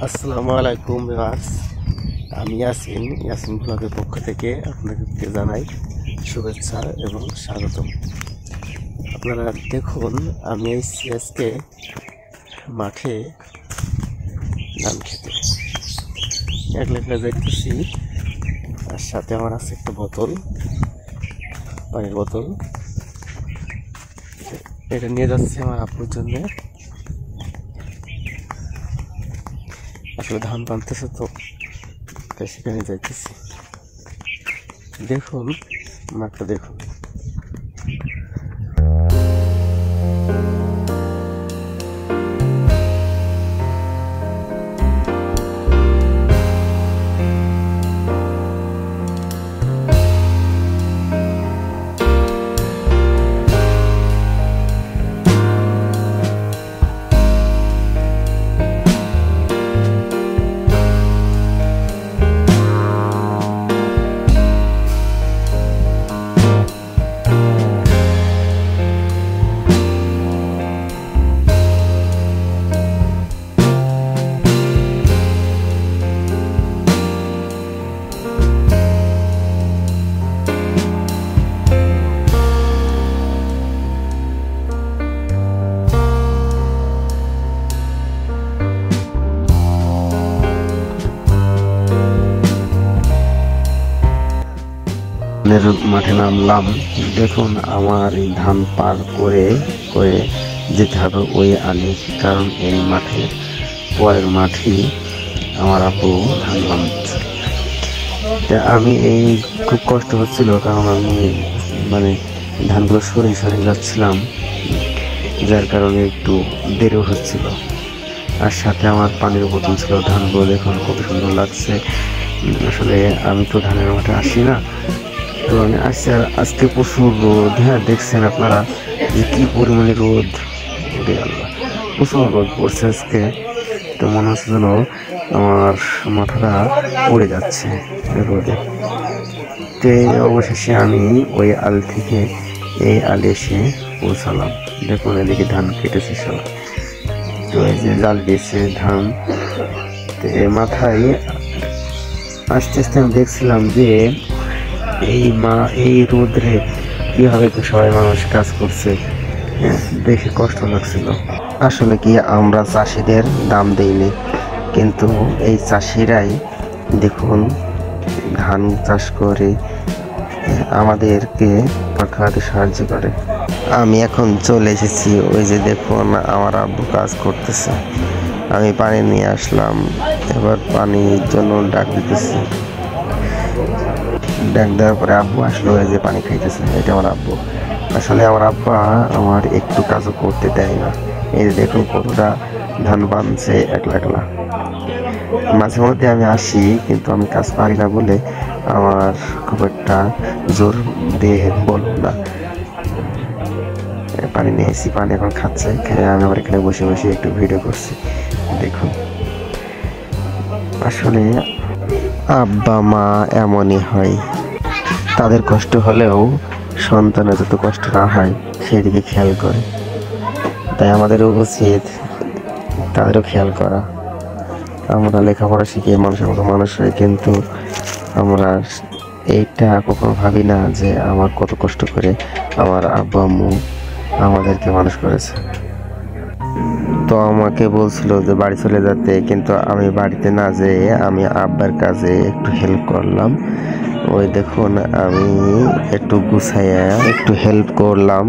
আসসালামু আলাইকুম ভিউয়ার্স, আমি ইয়াসিন ব্লগের পক্ষ থেকে আপনাদেরকে জানাই শুভেচ্ছা এবং স্বাগতম। আপনারা দেখুন, আমি এসেছি আজকে মাঠে ধান খেতে। একলা একলা যাইতেছি, আর সাথে আমার আছে একটা বোতল, পানির বোতল। এটা নিয়ে যাচ্ছি আমার আপুর জন্য। আসলে ধান বানতেছে তো, তাই সেখানে যাইতেছি। দেখুন মাঠটা দেখুন। মাঠে নামলাম। দেখুন, আমার এই ধান পার করে করে যেতে হবে ওই আলি, কারণ এই মাঠে পরের মাঠেই আমার আপু ধান বানাচ্ছে। আমি এই খুব কষ্ট হচ্ছিল, কারণ আমি ধানগুলো সরিয়ে সরিয়ে যাচ্ছিলাম, যার কারণে একটু দেরিও হচ্ছিল। আর সাথে আমার পানির বোতল ছিল। ধানগুলো দেখুন কত সুন্দর লাগছে। আসলে আমি তো ধানের মাঠে আসি না, তো আমি আসছি। আর আজকে প্রচুর রোদ। হ্যাঁ, দেখছেন আপনারা যে কি পরিমাণে রোদ, প্রচুর রোদ পড়ছে আজকে। তো মনে হচ্ছে যেন আমার মাথাটা পড়ে যাচ্ছে রোদে। তো অবশেষে আমি ওই আল থেকে এই আলে এসে পৌঁছালাম। দেখুন এদিকে ধান কেটেছে সব, তো এই যে জাল দিয়েছে ধান। তো মাথায় আস্তে আস্তে আমি দেখছিলাম যে এই রোদ্রে কিভাবে সবাই মানুষ কাজ করছে, দেখে কষ্ট লাগছিল। আসলে কি, আমরা চাষিদের দাম দেইনি, কিন্তু এই চাষিরাই দেখুন ধান চাষ করে আমাদেরকে খাওয়াতে সাহায্য করে। আমি এখন চলে এসেছি, ওই যে দেখুন আমার আব্বু কাজ করতেছে। আমি পানি নিয়ে আসলাম, এবার পানির জন্য ডাক দিতেছি। ডাক দেওয়ার পরে আব্বু আসলো, এই যে পানি খাইতেছে। এটা আমার আব্বু। আসলে আমার আব্বা আমার একটু কাজও করতে দেয় না। এই যে দেখুন কতটা ধান বানছে একলা একলা। মাঝে মধ্যে আমি আসি, কিন্তু আমি কাজ পারি না বলে আমার খুব একটা জোর দিয়ে বলবো না। পানি নিয়ে এসেছি, পানি এখন খাচ্ছে। খেয়ে আমি আবার এখানে বসে বসে একটু ভিডিও করছি। দেখুন, আসলে আব্বা মা এমনই হয়। তাদের কষ্ট হলেও সন্তানের যত কষ্ট না হয় সেদিকে খেয়াল করে। তাই আমাদেরও উচিত তাদেরও খেয়াল করা। আমরা লেখাপড়া শিখে মানুষের মতো মানুষ হই, কিন্তু আমরা এইটা কখনো ভাবি না যে আমার কত কষ্ট করে আমার আব্বু আম্মু আমাদেরকে মানুষ করেছে। তো আমাকে বলছিল যে বাড়ি চলে যেতে, কিন্তু আমি বাড়িতে না যেয়ে আমি আব্বার কাজে একটু হেল্প করলাম। ওই দেখুন আমি একটু গুছাইয়া একটু হেল্প করলাম,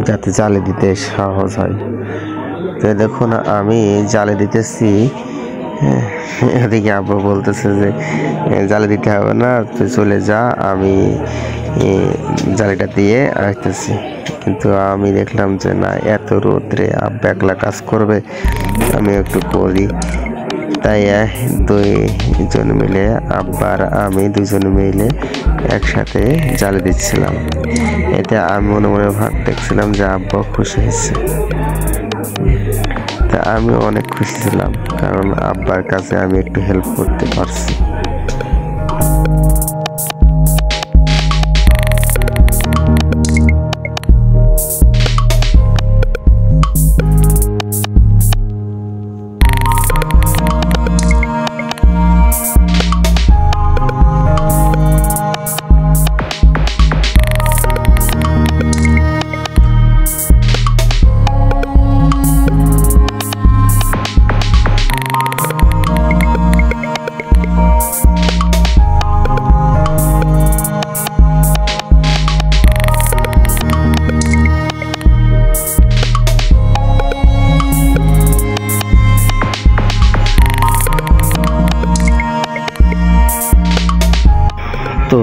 যাতে জালে দিতে সহজ হয়। তো দেখুন আমি জালে দিতেছি, এদিকে আব্বু বলতেছে যে জালে দিতে হবে না, তুই চলে যা, আমি জালিটা দিয়ে আসতেছি। কিন্তু আমি দেখলাম যে না, এত রোদ্রে আব্বা একলা কাজ করবে, আমি একটু করি। তাই দুইজন মিলে, আব্বার আমি দুজন মিলে একসাথে জালে দিচ্ছিলাম। এতে আমি মনে মনে দেখছিলাম যে আব্বা খুশি হয়েছে। তা আমি অনেক খুশি ছিলাম, কারণ আব্বার কাছে আমি একটু হেল্প করতে পারছি।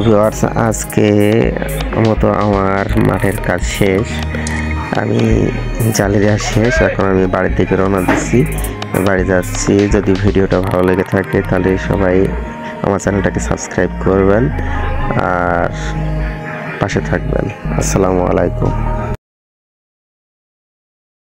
ভিউয়ার্স, আজকে মতো আমার মাঠের কাজ শেষ। আমি জালি দেওয়া শেষ, এখন আমি বাড়ির দিকে রওনা দিচ্ছি, বাড়ি যাচ্ছি। যদি ভিডিওটা ভালো লেগে থাকে তাহলে সবাই আমার চ্যানেলটাকে সাবস্ক্রাইব করবেন আর পাশে থাকবেন। আসসালামু আলাইকুম।